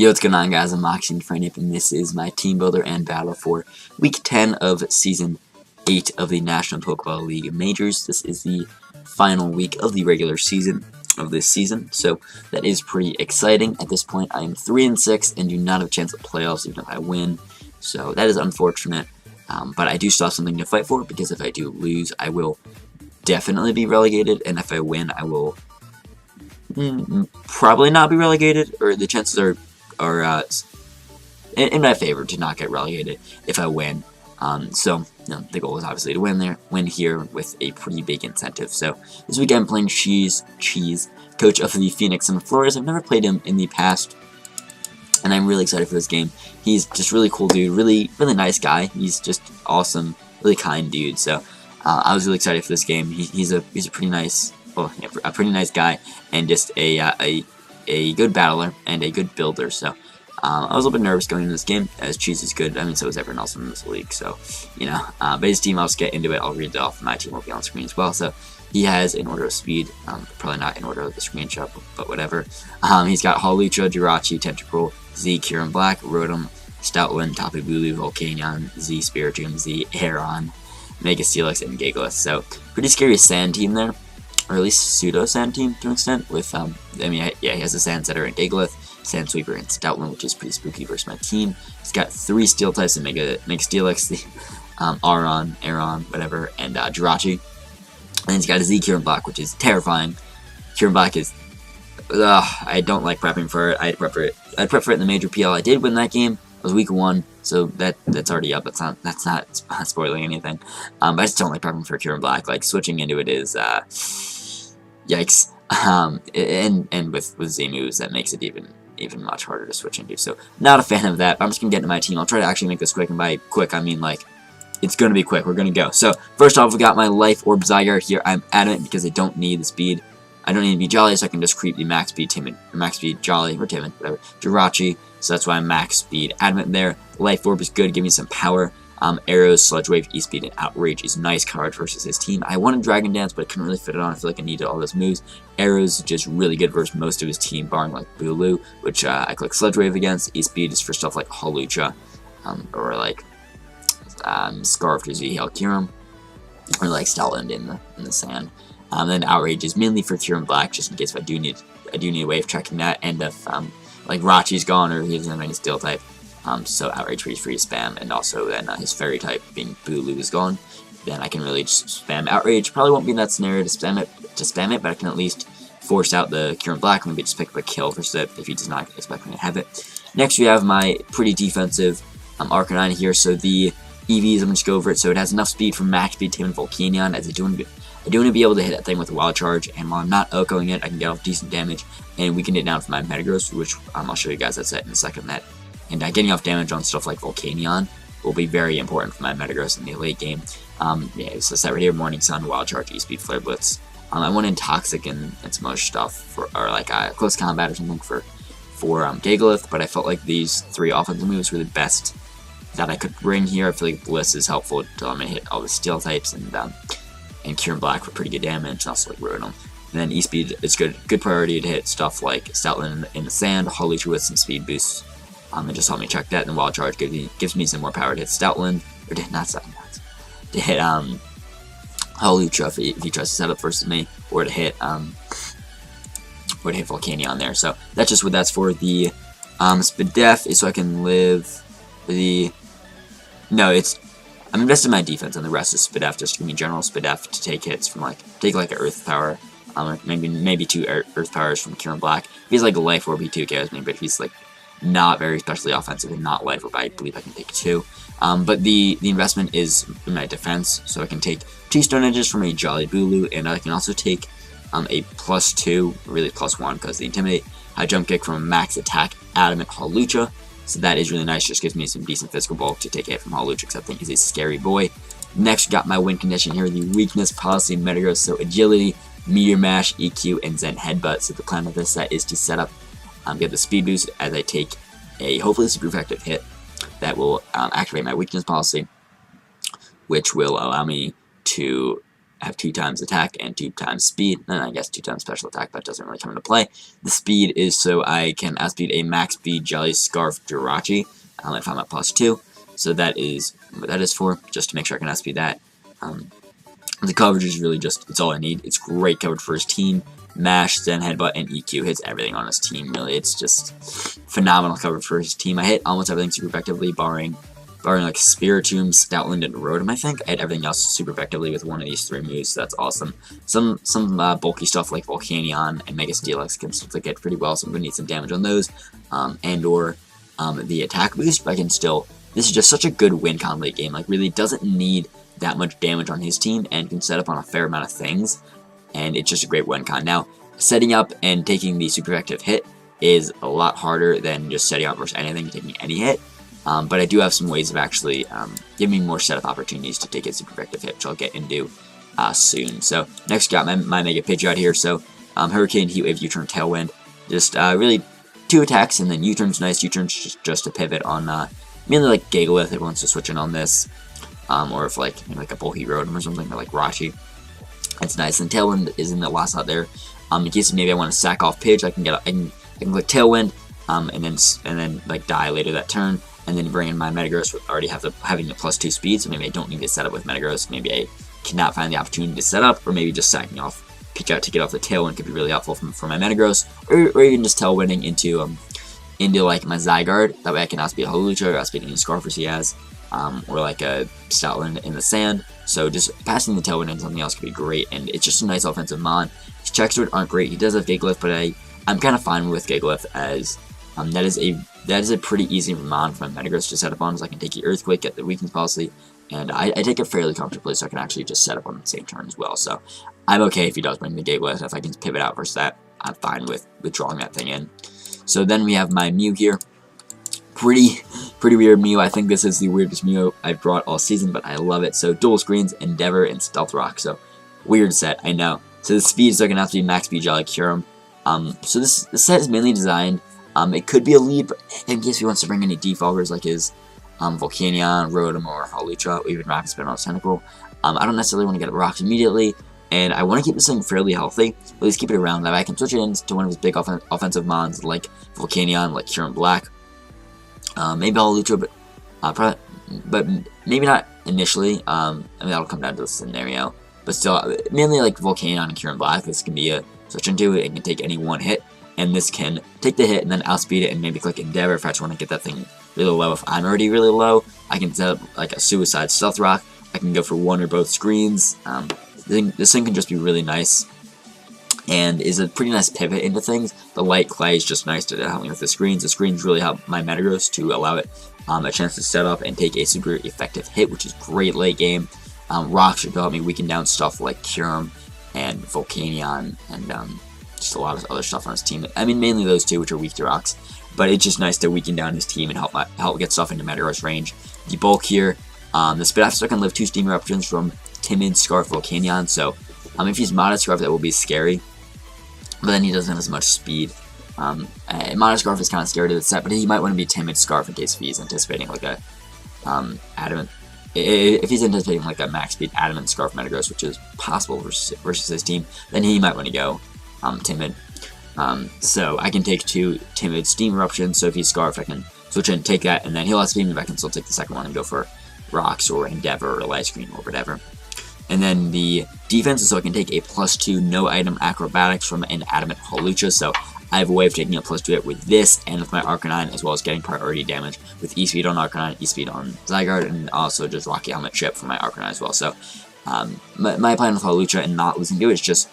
Yo, what's going on, guys? I'm Moxie Friend, and this is my team builder and battle for Week 10 of Season 8 of the National Pokeball League Majors. This is the final week of the regular season of this season, so that is pretty exciting. At this point, I am 3-6 and do not have a chance at playoffs even if I win, so that is unfortunate. But I do still have something to fight for, because if I do lose, I will definitely be relegated, and if I win, I will probably not be relegated, or the chances are in my favor to not get relegated if I win. So the goal is obviously to win here with a pretty big incentive. So this week I'm playing Cheese, coach of the Phoenix Sunflowers. I've never played him in the past, and I'm really excited for this game. He's just really cool dude, really nice guy. He's just awesome, really kind dude. So I was really excited for this game. He's a pretty nice, a pretty nice guy, and just a good battler and a good builder. So I was a little bit nervous going into this game, as Cheese is good. I mean, so is everyone else in this league. So, but his team, I'll just get into it. I'll read it off. My team will be on screen as well. So he has in order of speed, probably not in order of the screenshot, but whatever. He's got Hawlucha, Jirachi, Tentacruel, Z, Kieran Black, Rotom, Stoutland, Tapu Bulu, Volcanion, Z, Spiritomb, Z, Aeron, Mega Steelix, and Gigalith. So pretty scary sand team there, or at least pseudo sand team to an extent. With he has a Sand Setter and Gigalith, Sand Sweeper, and Stoutland, which is pretty spooky versus my team. He's got 3 Steel types and Mega Steelix, the Aeron, whatever, and Jirachi. And then he's got a Z Kieran Black, which is terrifying. Kieran Black is, I don't like prepping for it. I'd prep for it in the Major PL. I did win that game. It was week 1, so that's already up. That's not spoiling anything. But I just don't like prepping for Kieran Black. Like, switching into it is yikes. And with Z moves, that makes it even much harder to switch into. So not a fan of that. But I'm just gonna get into my team. I'll try to actually make this quick, and by quick I mean like it's gonna be quick. We're gonna go. So first off, we got my Life Orb Zygarde here. I'm adamant because I don't need the speed. I don't need to be Jolly, so I can just creep the max speed Timid, or max speed Jolly, or Timid, whatever, Jirachi. So that's why I'm max speed adamant there. Life Orb is good, give me some power. Arrows, Sludge Wave, E-Speed, and Outrage is nice cards versus his team. I wanted Dragon Dance, but I couldn't really fit it on. I feel like I needed all those moves. Arrows is just really good versus most of his team, barring like Bulu, which I click Sludge Wave against. E-Speed is for stuff like Hawlucha, or like Scarf to Z-Heal Kieran, or like Stoutland in the sand. Then Outrage is mainly for Kieran Black, just in case if I do need a way of checking that, and if like Rachi's gone or he doesn't have any Steel type. So Outrage free spam, and also then his Fairy type being Bulu is gone, then I can really just spam Outrage. Probably won't be in that scenario to spam it, but I can at least force out the Kieran Black and maybe just pick up a kill versus it if he does not expect me to have it. Next we have my pretty defensive Arcanine here. So the EVs, I'm going to go over it. So it has enough speed for max speed Tim and Volcanion, as I do want to be able to hit that thing with a Wild Charge, and while I'm not OHKOing it, I can get off decent damage and weaken it down for my Metagross, which I'll show you guys that set in a second. And getting off damage on stuff like Volcanion will be very important for my Metagross in the late game. So set right here, Morning Sun, Wild Charge, E-Speed, Flare Blitz. I wanted Toxic and some other stuff, or like Close Combat or something for Gigalith, but I felt like these 3 offensive moves were the best that I could bring here. I feel like Bliss is helpful to let me hit all the Steel types, and Kieran Black for pretty good damage, and also like Rotom. And then E-Speed is good priority to hit stuff like Stoutland in the sand, Hawlucha with some speed boosts. And just help me check that, and Wild Charge gives me some more power to hit Stoutland, or not Stoutland, to hit Hawlucha if he tries to set up versus me, or to hit Volcanion there. So that's just what that's for. The Spadef is so I can live the. No, I'm investing in my defense, and the rest is Spadef, just give me general Spadef to take hits from like an Earth Power, or maybe 2 Earth Powers from Kieran Black. If he's like a Life Orb, he 2KOs me, but if he's like not very specially offensive and not Life Orb, I believe I can take 2. But the investment is in my defense, so I can take 2 Stone Edges from a Jolly Bulu, and I can also take a +2, really +1, because the Intimidate, High Jump Kick from a max attack Adamant Hawlucha. So that is really nice, just gives me some decent physical bulk to take a hit from Hawlucha, because I think he's a scary boy. Next, we got my win condition here, the Weakness Policy Metagross, so Agility, Meteor Mash, EQ, and Zen Headbutt. So the plan of this set is to set up, get the speed boost as I take a hopefully super effective hit that will activate my Weakness Policy, which will allow me to have 2 times attack and 2 times speed, and I guess 2 times special attack, that doesn't really come into play. The speed is so I can outspeed a max speed Jelly Scarf Jirachi if I'm at +2. So that is what that is for, just to make sure I can outspeed that. The coverage is really just, it's all I need. It's great coverage for his team. Mash, Zen Headbutt, and EQ hits everything on his team, really. It's just phenomenal coverage for his team. I hit almost everything super effectively, barring like Spiritomb, Stoutland, and Rotom, I think. I hit everything else super effectively with one of these 3 moves, so that's awesome. Some bulky stuff like Volcanion and Mega Steelix can still get pretty well, so I'm going to need some damage on those. And/or the attack boost, but I can still... This is just such a good win con late game. Like, really doesn't need that much damage on his team and can set up on a fair amount of things. And it's just a great win con. Now, setting up and taking the super effective hit is a lot harder than just setting up versus anything, taking any hit. But I do have some ways of actually giving me more setup opportunities to take a super effective hit, which I'll get into soon. So, next got my Mega Pidgeot here. So, Hurricane, Heat Wave, U-Turn, Tailwind. Just really 2 attacks, and then U-Turn's nice. U-Turn's just to pivot on mainly like Gigalith if wants to switch in on this. Or if like a bulky Rotom or something, or like Rashi. That's nice. And Tailwind is in the last slot there. In case maybe I want to sack off Pidge, I can click Tailwind, and then like die later that turn, and then bring in my Metagross with already having the +2 speed. So maybe I don't need to set up with Metagross. Maybe I cannot find the opportunity to set up, or maybe just sacking off Pidgeot to get off the Tailwind could be really helpful for my Metagross, or even just Tailwinding into like my Zygarde. That way I can outspeed Hawlucha or outspeed any Scarfers he has. Or like a Stoutland in the sand. So just passing the Tailwind into something else could be great, and it's just a nice offensive mon. His check sword aren't great. He does have Gigalith, but I'm kind of fine with Gigalith as that is a pretty easy mon for my Metagross to set up on, so I can take the Earthquake, get the weakness policy, and I take it fairly comfortably, so I can actually just set up on the same turn as well. So I'm okay if he does bring the Gigalith. If I can pivot out versus that, I'm fine with drawing that thing in. So then we have my Mew here. Pretty weird Mew. I think this is the weirdest Mew I've brought all season, but I love it. So dual screens, Endeavor, and Stealth Rock. So weird set, I know. So the speed is going to have to be max speed Jolly Curum. So this set is mainly designed. It could be a lead, but in case he wants to bring any defaulters like his Volcanion, Rotom, or Hawlucha, or even Rapid Spin on his Tentacle. I don't necessarily want to get rocks immediately, and I want to keep this thing fairly healthy. At least keep it around. That I can switch it into one of his big offensive mons like Volcanion, like Curum Black. Maybe Hawlucha, but maybe not initially. I mean, that'll come down to the scenario. But still, mainly like Volcanion and Curum Black, this can be a switch into it. It can take any one hit, and this can take the hit and then outspeed it and maybe click Endeavor if I just want to get that thing really low. If I'm already really low, I can set up like a Suicide Stealth Rock. I can go for one or both screens. This thing can just be really nice, and is a pretty nice pivot into things. The light clay is just nice to help me with the screens. The screens really help my Metagross to allow it a chance to set up and take a super effective hit, which is great late game. Rocks should help me weaken down stuff like Curum and Volcanion and just a lot of other stuff on his team. I mean, mainly those two, which are weak to rocks. But it's just nice to weaken down his team and help get stuff into Metagross range. The bulk here, the Spidaf still can live 2 Steam Eruptions from Timid, Scarf, Volcanion. So if he's Modest Scarf, that will be scary. But then he doesn't have as much speed. Modest Scarf is kind of scary to the set, but he might want to be Timid Scarf in case he's anticipating like a Adamant. If he's anticipating like a max speed Adamant Scarf Metagross, which is possible versus his team, then he might want to go Timid. So I can take 2 Timid Steam Eruptions, so if he's Scarf, I can switch in and take that, and then he'll have Steam, but I can still take the second one and go for Rocks or Endeavor or Light Screen or whatever. And then the defense is so I can take a +2 no item acrobatics from an Adamant Hawlucha. So I have a way of taking a +2 hit with this and with my Arcanine, as well as getting priority damage with E-Speed on Arcanine, E-Speed on Zygarde, and also just Rocky Helmet Chip for my Arcanine as well. So my plan with Hawlucha and not losing to it is just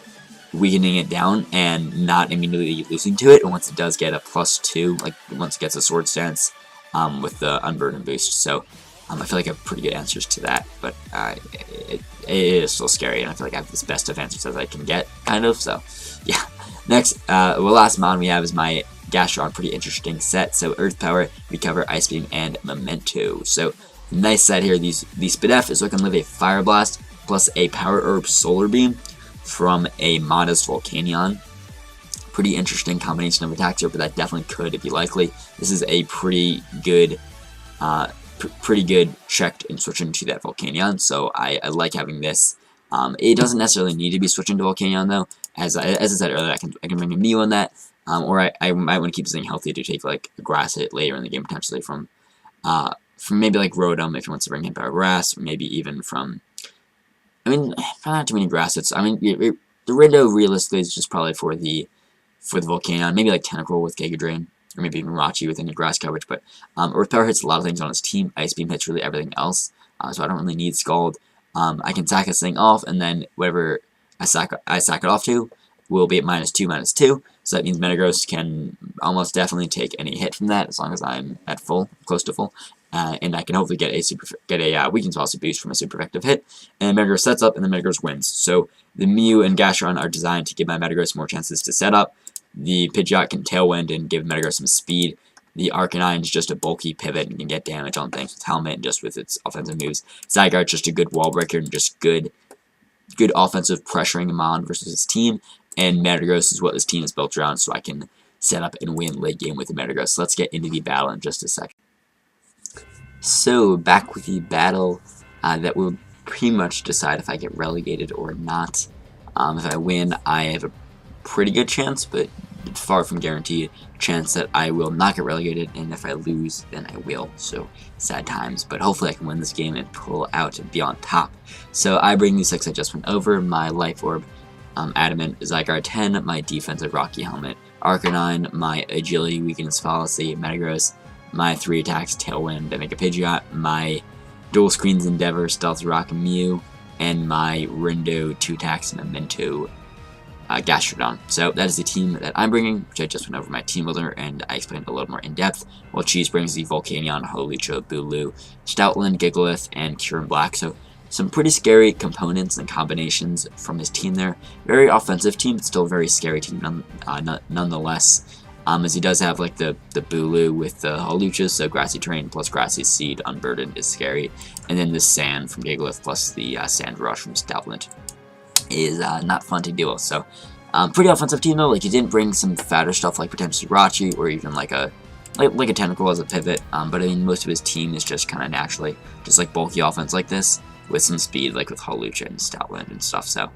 weakening it down and not immediately losing to it. And once it does get a +2, like once it gets a Sword Stance with the Unburden boost. So I feel like I have pretty good answers to that, but it is still scary, and I feel like I have the best of answers as I can get, kind of, so, yeah. Next, the last mon we have is my Gastron, pretty interesting set, so Earth Power, Recover, Ice Beam, and Memento. So, nice set here. The Spidef is so I can live a Fire Blast, plus a Power Herb Solar Beam from a Modest Volcanion. Pretty interesting combination of attacks here, but that definitely could be likely. This is a pretty good check and switch into that Volcanion, so I like having this It doesn't necessarily need to be switching to Volcanion though. As I said earlier, I can bring a Mew on that, or I might want to keep this thing healthy to take like a Grass hit later in the game potentially from maybe like Rotom if he wants to bring in Power Grass, or maybe even from. I mean, probably not too many Grass hits. I mean, the Rindo realistically is just probably for the Volcanion, maybe like Tentacruel with Giga Drain, or maybe even Rachi with any grass coverage, but Earth Power hits a lot of things on his team, Ice Beam hits really everything else, so I don't really need Scald. I can sack this thing off, and then whatever I sack it off to will be at -2, -2, so that means Metagross can almost definitely take any hit from that, as long as I'm at full, close to full. And I can hopefully get a Weakness Policy boost from a super effective hit, and Metagross sets up, and the Metagross wins. So the Mew and Gastrodon are designed to give my Metagross more chances to set up. The Pidgeot can Tailwind and give Metagross some speed. The Arcanine is just a bulky pivot and can get damage on things with Helmet and just with its offensive moves. Zygarde's just a good wall breaker and just good offensive pressuring Mon versus his team. And Metagross is what this team is built around, so I can set up and win late game with the Metagross. So let's get into the battle in just a second. So, back with the battle that will pretty much decide if I get relegated or not. If I win, I have a pretty good chance, but far from guaranteed, chance that I will not get relegated, and if I lose, then I will. So, sad times, but hopefully I can win this game and pull out and be on top. So, I bring these 6 I just went over, my Life Orb, Adamant, Zygarde 10, my defensive Rocky Helmet, Arcanine, my Agility Weakness Policy, Metagross, my 3 attacks, Tailwind, I make a Pidgeot, my Dual Screens Endeavor, Stealth Rock, Mew, and my Rindo 2 attacks, Memento, Gastrodon. So that is the team that I'm bringing, which I just went over my team builder, and I explained a little more in depth, while Cheese brings the Volcanion, Holucha, Bulu, Stoutland, Gigalith, and Kyurem Black. So some pretty scary components and combinations from his team there. Very offensive team, but still a very scary team nonetheless. As he does have like the Bulu with the Holucha, so Grassy Terrain plus Grassy Seed Unburdened is scary. And then the Sand from Gigalith plus the Sand Rush from Stoutland is not fun to deal with. So pretty offensive team though. Like he didn't bring some fatter stuff like potentially Rachi or even like a Tentacruel as a pivot. But I mean most of his team is just kind of naturally just like bulky offense like this with some speed like with Holucha and Stoutland and stuff. So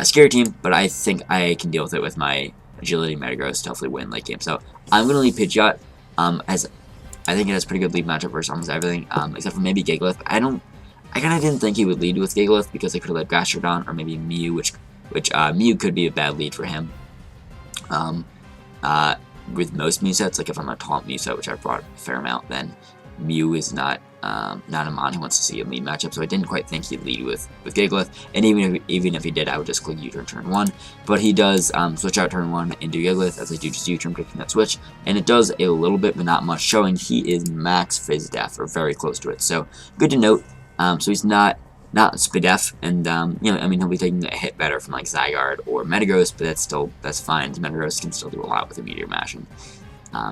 scary team, but I think I can deal with it with my Agility Metagross to hopefully win late game. So I'm going to lead Pidgeot, as I think it has pretty good lead matchup versus almost everything, except for maybe Gigalith. I kind of didn't think he would lead with Gigalith because I could have led Gastrodon or maybe Mew, which Mew could be a bad lead for him. With most Mew sets, like if I'm a Taunt Mew set, which I've brought a fair amount, then Mew is not a mon who wants to see a lead matchup, so I didn't quite think he'd lead with Gigalith, and even if he did, I would just click U-turn turn 1, but he does switch out turn 1 into Gigalith, as I do just U-turn clicking that switch, and it does a little bit, but not much, showing he is max Phase Death, or very close to it, so good to note. So he's not Spidef, and you know, I mean, he'll be taking a hit better from like Zygarde or Metagross, but that's fine. Metagross can still do a lot with a Meteor Mash.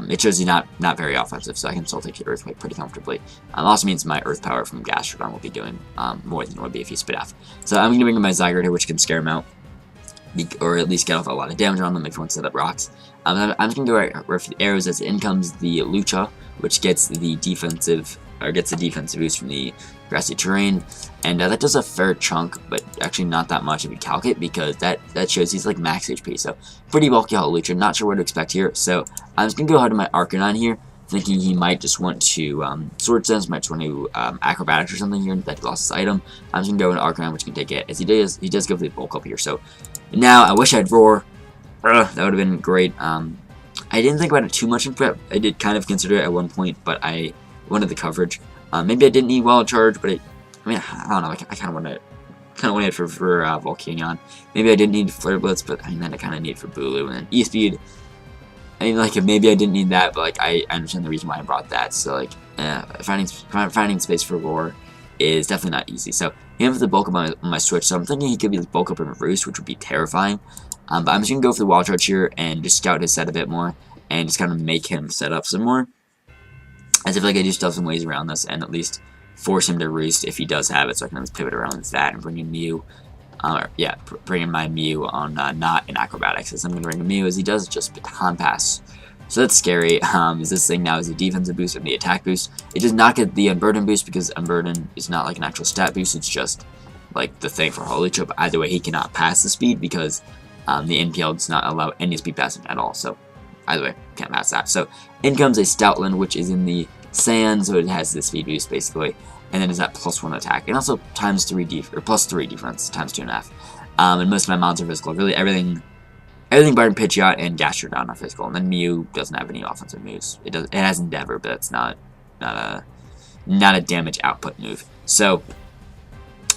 It shows he's not very offensive, so I can still take the Earthquake pretty comfortably. Also means my Earth Power from Gastrodon will be doing more than it would be if he's Spidef. So I'm going to bring in my Zygarde here, which can scare him out, or at least get off a lot of damage on them if he wants to set up rocks. I'm just going to go right for the arrows, as in comes the Lucha, which gets the defensive boost from the Grassy Terrain, and that does a fair chunk, but actually not that much if you calc it, because that shows he's like max HP, so pretty bulky Holucha, not sure what to expect here, so I'm just going to go ahead to my Arcanine here, thinking he might just want to Sword Sense, might just want to Acrobatics or something here, that he lost his item. I'm just going to go into Arcanine, which can take it, as he does go for the bulk up here, so now I wish I'd Roar, that would have been great. I didn't think about it too much in prep, I did kind of consider it at one point, but I wanted the coverage. Maybe I didn't need Wild Charge, but I mean, I don't know. I kind of wanted it for Volcanion. Maybe I didn't need Flare Blitz, but I mean, then I kind of need it for Bulu, and then E-Speed. I mean, like maybe I didn't need that, but like I understand the reason why I brought that. So like, finding space for Roar is definitely not easy. So he has the bulk up on my switch, so I'm thinking he could be the bulk up in Roost, which would be terrifying. But I'm just gonna go for the Wild Charge here and just scout his set a bit more, and just kind of make him set up some more. As if like I do still have some ways around this, and at least force him to Roost if he does have it, so I can just pivot around with that and bring in Mew. Bring in my Mew on not in Acrobatics, as I'm going to bring a Mew, as he does just Baton Pass. So that's scary. Is this thing now is a defensive boost and the attack boost. It does not get the Unburden boost, because Unburden is not like an actual stat boost, it's just like the thing for Holucha, but either way, he cannot pass the speed because the NPL does not allow any speed passing at all. So either way, can't pass that. So in comes a Stoutland, which is in the sand, so it has the speed boost basically, and then is that +1 attack, and also +3 defense, times 2.5. And most of my mons are physical. Really, everything Barton, Pidgeot, and Gastrodon are physical, and then Mew doesn't have any offensive moves. It has Endeavor, but that's not a damage output move. So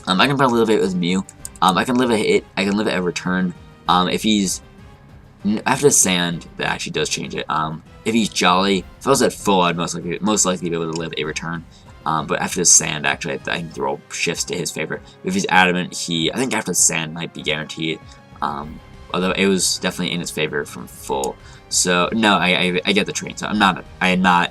I can probably live it with Mew. I can live a hit. I can live it a return. If he's after the sand, that actually does change it. If he's Jolly, if I was at full, I'd most likely be able to live a return. But after the sand, actually, I think the roll shifts to his favor. If he's adamant, I think after the sand might be guaranteed. Although it was definitely in his favor from full. So no, I get the train. So I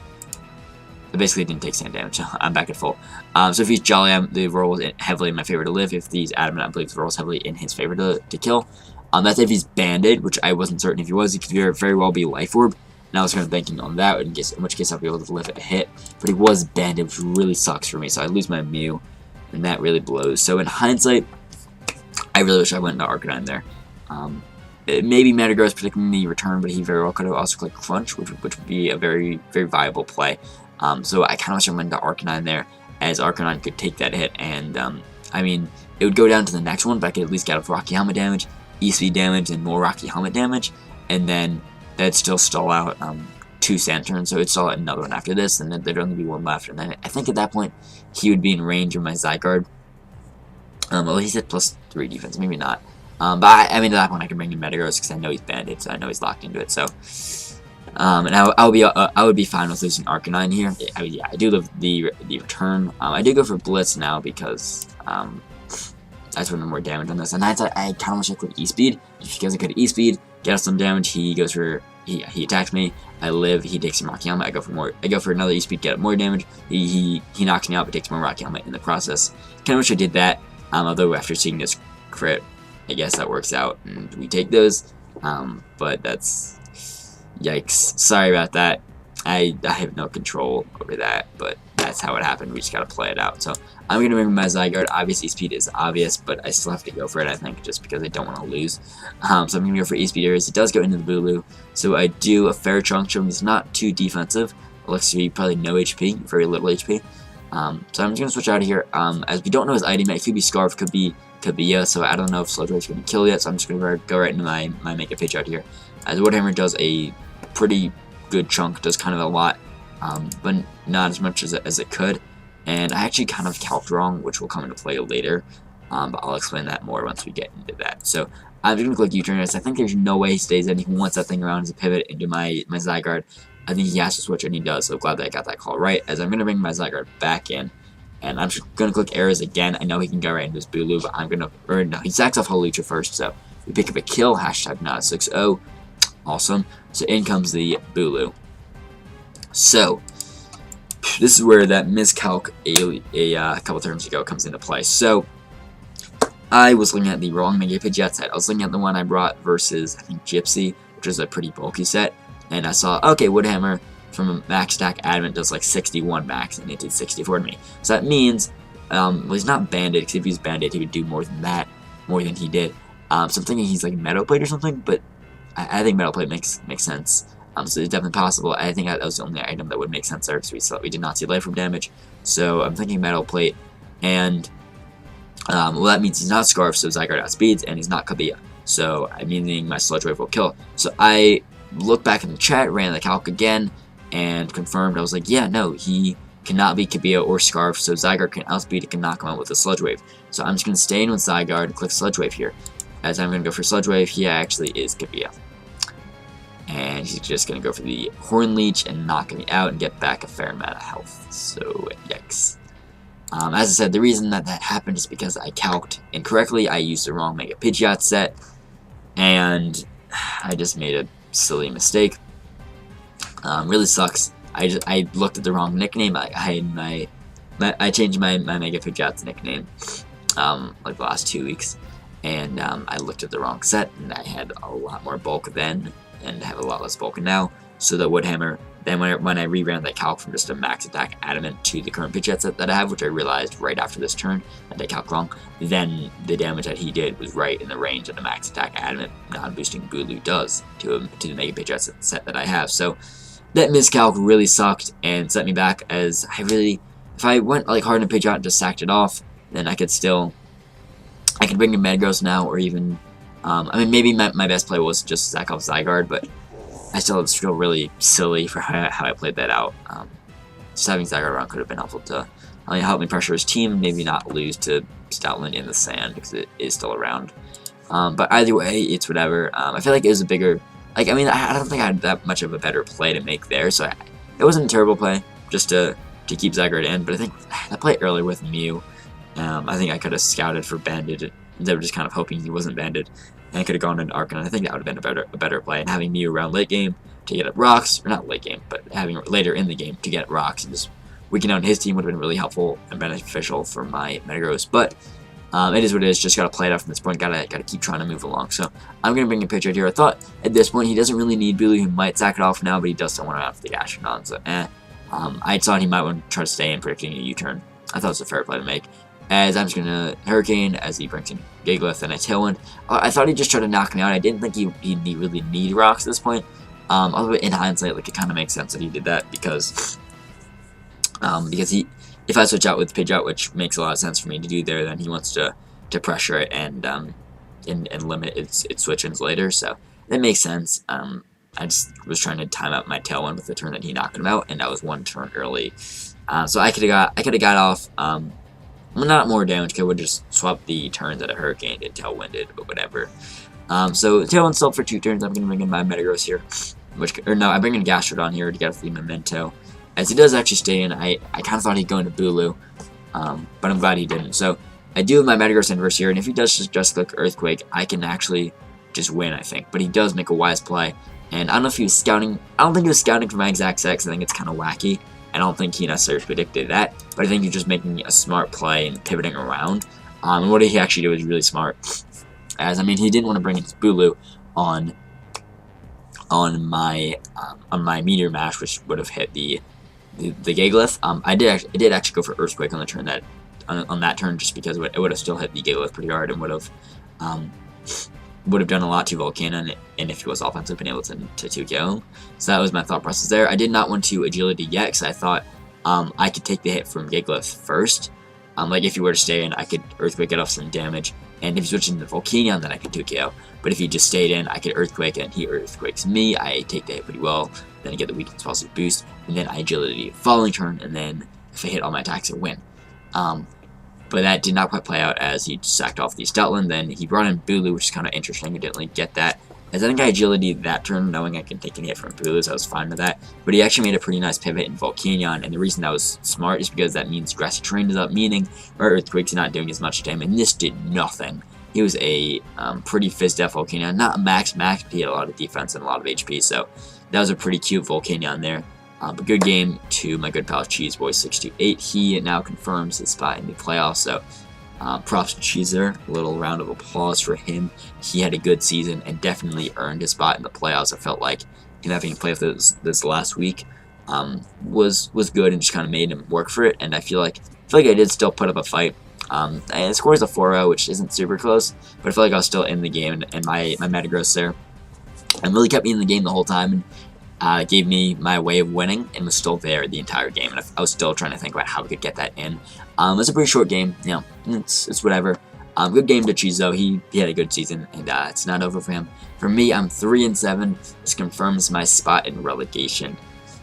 basically didn't take sand damage. I'm back at full. So if he's Jolly, the roll is heavily in my favor to live. If he's adamant, I believe the roll is heavily in his favor to kill. That's if he's banded, which I wasn't certain if he was. He could very well be Life Orb. And I was kind of banking on that, in which case I'll be able to live a hit. But he was banded, which really sucks for me. So I lose my Mew, and that really blows. So in hindsight, I really wish I went into Arcanine there. Maybe Metagross predicting the return, but he very well could have also clicked Crunch, which would be a very, very viable play. So I kind of wish I went into Arcanine there, as Arcanine could take that hit. And, I mean, it would go down to the next one, but I could at least get off Rocky Helmet damage, E-Speed damage, and more Rocky Helmet damage. And then that'd still stall out 2 sand turns, so it'd stall out another one after this, and then there'd only be 1 left. And then I think at that point, he would be in range of my Zygarde. Well, he said +3 defense, maybe not. But I mean, at that point, I can bring in Metagross because I know he's banded, so I know he's locked into it. So, and I would be fine with losing Arcanine here. Yeah, I do love the return. I do go for Blitz now because that's when more damage on this. And I kind of wish I could E-Speed, just because I could E-Speed, get us some damage. He goes for he attacks me. I live. He takes some Rocky Helmet. I go for another E-Speed, get up more damage. He knocks me out, but takes more Rocky Helmet in the process. Kind of wish I did that. Although after seeing this crit, I guess that works out, and we take those. But that's yikes. Sorry about that. I have no control over that, but that's how it happened. We just gotta play it out. So I'm gonna bring my Zygarde. Obviously, speed is obvious, but I still have to go for it, I think, just because I don't want to lose. So I'm gonna go for E-Speed areas. It does go into the Bulu, so I do a fair chunk, showing it's not too defensive. It looks to be probably no HP, very little HP. So I'm just gonna switch out of here. As we don't know his item yet, it could be Scarf, could be so I don't know if Sludge Wave's gonna kill yet. So I'm just gonna go right into my Mega Pitch out here. As Woodhammer does a pretty good chunk, does kind of a lot, but not as much as it could. And I actually kind of calced wrong, which will come into play later, but I'll explain that more once we get into that. So I'm just going to click U-turn. I think there's no way he stays in. He wants that thing around as a pivot into my Zygarde. I think he has to switch, and he does, so glad that I got that call right, as I'm going to bring my Zygarde back in. And I'm just going to click Errors again. I know he can go right into his Bulu, but I'm going to... Or no, he sacks off Holucha first, so we pick up a kill, hashtag not a 6-0. Awesome. So in comes the Bulu. So, this is where that miscalc a couple turns ago comes into play. So, I was looking at the wrong Mega Pidgeot set. I was looking at the one I brought versus, I think, Gypsy, which is a pretty bulky set. And I saw, okay, Woodhammer from a max stack adamant does like 61 max, and it did 64 to me. So that means, well, he's not banded, because if he was banded, he would do more than that, more than he did. So I'm thinking he's like Metal Plate or something, but I think Metal Plate makes sense. So it's definitely possible. I think that was the only item that would make sense there, because we did not see Life Orb damage. So I'm thinking Metal Plate, and well, that means he's not Scarf, so Zygarde outspeeds, and he's not Kabia. So I'm meaning my Sludge Wave will kill. So I looked back in the chat, ran the calc again, and confirmed. I was like, yeah, no, he cannot be Kabia or Scarf, so Zygarde can outspeed, it can knock him out with a Sludge Wave. So I'm just going to stay in with Zygarde and click Sludge Wave here. As I'm going to go for Sludge Wave, he actually is Kabia. And he's just going to go for the Horn Leech and knock me out and get back a fair amount of health. So, yikes. As I said, the reason that happened is because I calced incorrectly. I used the wrong Mega Pidgeot set, and I just made a silly mistake. Really sucks. I looked at the wrong nickname. I changed my Mega Pidgeot's nickname like the last 2 weeks, and I looked at the wrong set, and I had a lot more bulk then, and have a lot less bulk now, so the Woodhammer then when I reran that calc from just a max attack adamant to the current pitch set that I have, which I realized right after this turn that I calc wrong, then the damage that he did was right in the range that a max attack adamant non-boosting Bulu does to the mega pitch set that I have. So that miscalc really sucked and set me back, as if I went like hard in pitch out and just sacked it off, then I could bring in Metagross now, or even I mean, maybe my best play was just sack off Zygarde, but I still just feel really silly for how I played that out. Just having Zygarde around could have been helpful to help me pressure his team, maybe not lose to Stoutland in the sand, because it is still around. But either way, it's whatever. I feel like it was a bigger... Like, I mean, I don't think I had that much of a better play to make there, so it wasn't a terrible play, just to keep Zygarde in. But I think that play earlier with Mew, I think I could have scouted for Banded. They were just kind of hoping he wasn't Banded, and I could have gone into Arcanine. I think that would have been a better play. And having Mew around late game to get at rocks, or not late game, but having later in the game to get at rocks and just weaken down his team would have been really helpful and beneficial for my Metagross. But it is what it is. Just gotta play it out from this point. Gotta keep trying to move along. So I'm gonna bring a pitch out here. I thought at this point he doesn't really need Bulu. He might sack it off now, but he does still want to have the Gastrodon. So I thought he might want to try to stay in, predicting a U-turn. I thought it was a fair play to make. As I'm just gonna Hurricane as he brings in Gigalith and a Tailwind. I thought he'd just try to knock me out. I didn't think he'd really need rocks at this point. Although in hindsight, like, it kind of makes sense that he did that because if I switch out with Pidgeot, which makes a lot of sense for me to do there, then he wants to pressure it and limit its switch-ins later. So that makes sense. I just was trying to time out my Tailwind with the turn that he knocked him out, and that was one turn early. So I could have got off. Well, not more damage, because I would just swap the turns that a Hurricane did, Tailwinded, but whatever. So Tailwind still for 2 turns. I'm going to bring in my Metagross here. I bring in Gastrodon here to get a free Memento. As he does actually stay in, I kind of thought he'd go into Bulu, but I'm glad he didn't. So I do have my Metagross inverse here, and if he does just click Earthquake, I can actually just win, I think. But he does make a wise play, and I don't know if he was scouting. I don't think he was scouting for my exact sex. I think it's kind of wacky. I don't think he necessarily predicted that, but I think he's just making a smart play and pivoting around. And what he actually did was really smart. As I mean, he didn't want to bring his Bulu on my Meteor Mash, which would have hit the Gigalith. I did actually go for Earthquake on the turn on that turn, just because it would have still hit the Gigalith pretty hard and would have done a lot to Volcana, and if he was offensive, been able to 2KO. So that was my thought process there. I did not want to Agility yet, because I thought I could take the hit from Gigalith first. Like, if he were to stay in, I could Earthquake, get off some damage, and if he switched into Volcanion, then I could 2KO. But if he just stayed in, I could Earthquake, and he Earthquakes me. I take the hit pretty well, then I get the weakness positive boost, and then I Agility following turn, and then if I hit all my attacks, I win. But that did not quite play out, as he sacked off the Stoutland. Then he brought in Bulu, which is kind of interesting. I didn't really get that, as I think I Agility that turn, knowing I can take a hit from Bulu, so I was fine with that. But he actually made a pretty nice pivot in Volcanion, and the reason that was smart is because that means Grassy Terrain is up, meaning our Earthquake's not doing as much damage, and this did nothing. He was a pretty Fizz-Def Volcanion, not max, but he had a lot of defense and a lot of HP, so that was a pretty cute Volcanion there. But good game to my good pal Cheeseboy628. He now confirms his spot in the playoffs, so props to Cheeser. A little round of applause for him. He had a good season and definitely earned his spot in the playoffs. I felt like him having to play with this last week was good and just kind of made him work for it. And I feel like I did still put up a fight. And the score is a 4-0, which isn't super close, but I feel like I was still in the game, and my Metagross there and really kept me in the game the whole time. And gave me my way of winning and was still there the entire game, and I was still trying to think about how we could get that in. It was a pretty short game, you know, it's whatever. Good game to Cheese, though. He had a good season, and it's not over for him. For me, I'm 3-7. This confirms my spot in relegation,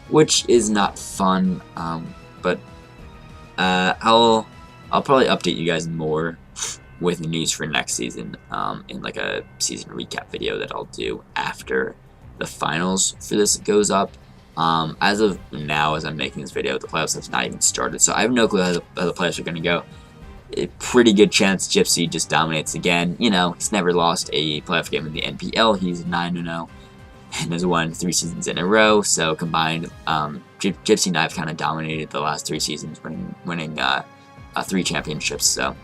which is not fun, but I'll probably update you guys more with news for next season in like a season recap video that I'll do after the finals for this goes up. As of now, as I'm making this video, the playoffs have not even started, so I have no clue how the playoffs are going to go. A pretty good chance Gypsy just dominates again. You know, he's never lost a playoff game in the NPL. He's 9-0 and has won 3 seasons in a row. So combined, Gypsy and I have kind of dominated the last 3 seasons, winning 3 championships. So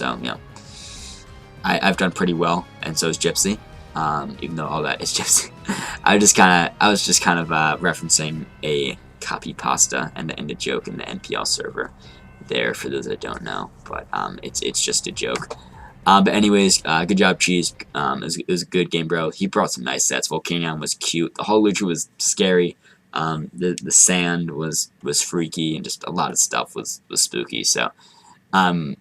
you know, I've done pretty well, and so is Gypsy. Even though all that is Gypsy. I was just kind of referencing a copy pasta and a joke in the NPL server there for those that don't know, but it's just a joke. But anyways, good job, Cheese. It was a good game, bro. He brought some nice sets. Volcanion was cute. The Holucha was scary. The sand was freaky, and just a lot of stuff was spooky. So, um,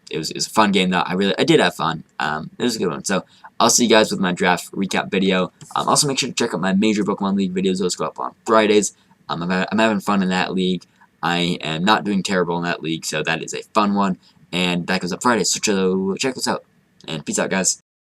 it was a fun game though. I did have fun. It was a good one. So I'll see you guys with my draft recap video. Also make sure to check out my major Pokemon League videos. Those go up on Fridays. I'm having fun in that league. I am not doing terrible in that league, so that is a fun one. And that goes up Friday, so check us out. And peace out, guys.